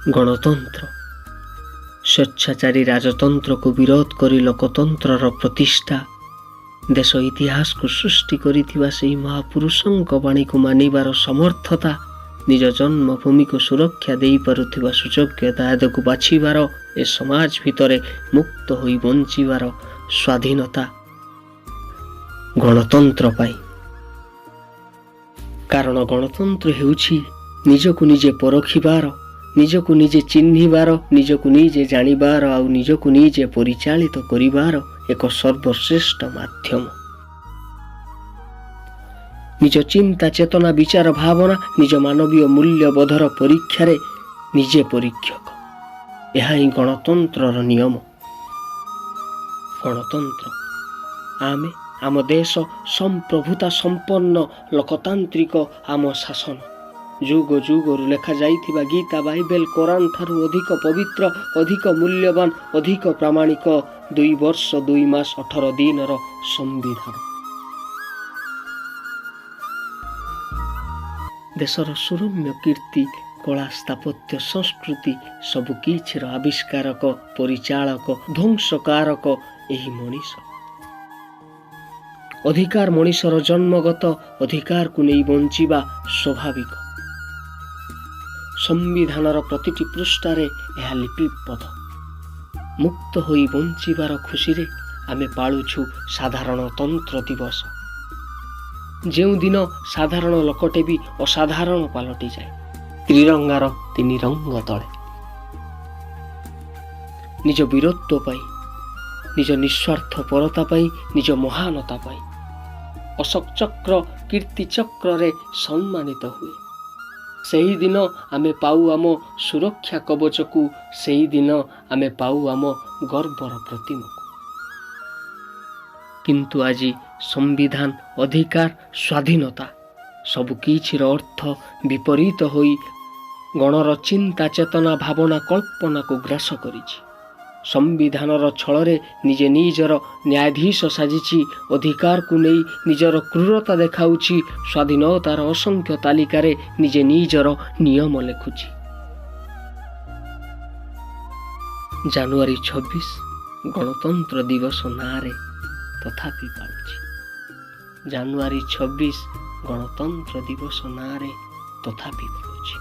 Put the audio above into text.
ଗଣତନ୍ତ୍ର ସ୍ୱେଚ୍ଛାଚାରୀ ରାଜତନ୍ତ୍ରକୁ ବିରୋଧ କରି ଲୋକତନ୍ତ୍ରର ପ୍ରତିଷ୍ଠା, ଦେଶ ଇତିହାସକୁ ସୃଷ୍ଟି କରିଥିବା ସେହି ମହାପୁରୁଷଙ୍କ ବାଣୀକୁ ମାନିବାର ସମର୍ଥତା, ନିଜ ଜନ୍ମଭୂମିକୁ ସୁରକ୍ଷା ଦେଇପାରୁଥିବା ସୁଯୋଗ୍ୟ ଦାୟଦକୁ ବାଛିବାର, ଏ ସମାଜ ଭିତରେ ମୁକ୍ତ ହୋଇ ବଞ୍ଚିବାର ସ୍ୱାଧୀନତା ଗଣତନ୍ତ୍ର ପାଇଁ। କାରଣ ଗଣତନ୍ତ୍ର ହେଉଛି ନିଜକୁ ନିଜେ ପରଖିବାର, ନିଜକୁ ନିଜେ ଚିହ୍ନିବାର, ନିଜକୁ ନିଜେ ଜାଣିବାର ଆଉ ନିଜକୁ ନିଜେ ପରିଚାଳିତ କରିବାର ଏକ ସର୍ବଶ୍ରେଷ୍ଠ ମାଧ୍ୟମ। ନିଜ ଚିନ୍ତା, ଚେତନା, ବିଚାର, ଭାବନା, ନିଜ ମାନବୀୟ ମୂଲ୍ୟବୋଧର ପରୀକ୍ଷାରେ ନିଜେ ପରୀକ୍ଷକ। ଏହା ହିଁ ଗଣତନ୍ତ୍ରର ନିୟମ। ଗଣତନ୍ତ୍ର ଆମେ, ଆମ ଦେଶ ସମ୍ପ୍ରଭୁତା ସମ୍ପନ୍ନ ଲୋକତାନ୍ତ୍ରିକ ଆମ ଶାସନ। ଯୁଗ ଯୁଗରୁ ଲେଖାଯାଇଥିବା ଗୀତା, ବାଇବେଲ, କୋରାନ ଠାରୁ ଅଧିକ ପବିତ୍ର, ଅଧିକ ମୂଲ୍ୟବାନ, ଅଧିକ ପ୍ରାମାଣିକ 2 ବର୍ଷ 2 ମାସ 18 ଦିନର ସମ୍ବିଧାନ। ଦେଶର ସୁରମ୍ୟ କୀର୍ତ୍ତି, କଳା, ସ୍ଥାପତ୍ୟ, ସଂସ୍କୃତି ସବୁ କିଛିର ଆବିଷ୍କାରକ, ପରିଚାଳକ, ଧ୍ୱଂସକାରକ ଏହି ମଣିଷ। ଅଧିକାର ମଣିଷର ଜନ୍ମଗତ ଅଧିକାରକୁ ନେଇ ବଞ୍ଚିବା ସ୍ୱାଭାବିକ। ସମ୍ବିଧାନର ପ୍ରତିଟି ପୃଷ୍ଠାରେ ଏହା ଲିପିବଦ୍ଧ। ମୁକ୍ତ ହୋଇ ବଞ୍ଚିବାର ଖୁସିରେ ଆମେ ପାଳୁଛୁ ସାଧାରଣତନ୍ତ୍ର ଦିବସ। ଯେଉଁଦିନ ସାଧାରଣ ଲୋକଟେ ବି ଅସାଧାରଣ ପାଲଟିଯାଏ ତ୍ରିରଙ୍ଗାର 3 ରଙ୍ଗ ତଳେ। ନିଜ ବୀରତ୍ୱ ପାଇଁ, ନିଜ ନିଃସ୍ୱାର୍ଥପରତା ପାଇଁ, ନିଜ ମହାନତା ପାଇଁ ଅଶୋକ ଚକ୍ର କୀର୍ତ୍ତି ଚକ୍ରରେ ସମ୍ମାନିତ ହୁଏ। ସେହିଦିନ ଆମେ ପାଉ ଆମ ସୁରକ୍ଷା କବଚକୁ, ସେହିଦିନ ଆମେ ପାଉ ଆମ ଗର୍ବର ପ୍ରତିମକୁ। କିନ୍ତୁ ଆଜି ସମ୍ବିଧାନ, ଅଧିକାର, ସ୍ୱାଧୀନତା ସବୁ କିଛିର ଅର୍ଥ ବିପରୀତ ହୋଇ ଗଣର ଚିନ୍ତା, ଚେତନା, ଭାବନା, କଳ୍ପନାକୁ ଗ୍ରାସ କରିଛି। ସମ୍ବିଧାନର ଛଳରେ ନିଜେ ନିଜର ନ୍ୟାୟାଧୀଶ ସାଜିଛି, ଅଧିକାରକୁ ନେଇ ନିଜର କ୍ରୂରତା ଦେଖାଉଛି, ସ୍ୱାଧୀନତାର ଅସଂଖ୍ୟ ତାଲିକାରେ ନିଜେ ନିଜର ନିୟମ ଲେଖୁଛି। ଜାନୁଆରୀ 26 ଗଣତନ୍ତ୍ର ଦିବସ ନାଁରେ ତଥାପି ପାଳୁଛି। ଜାନୁଆରୀ 26 ଗଣତନ୍ତ୍ର ଦିବସ ନାଁରେ ତଥାପି ପାଳୁଛି।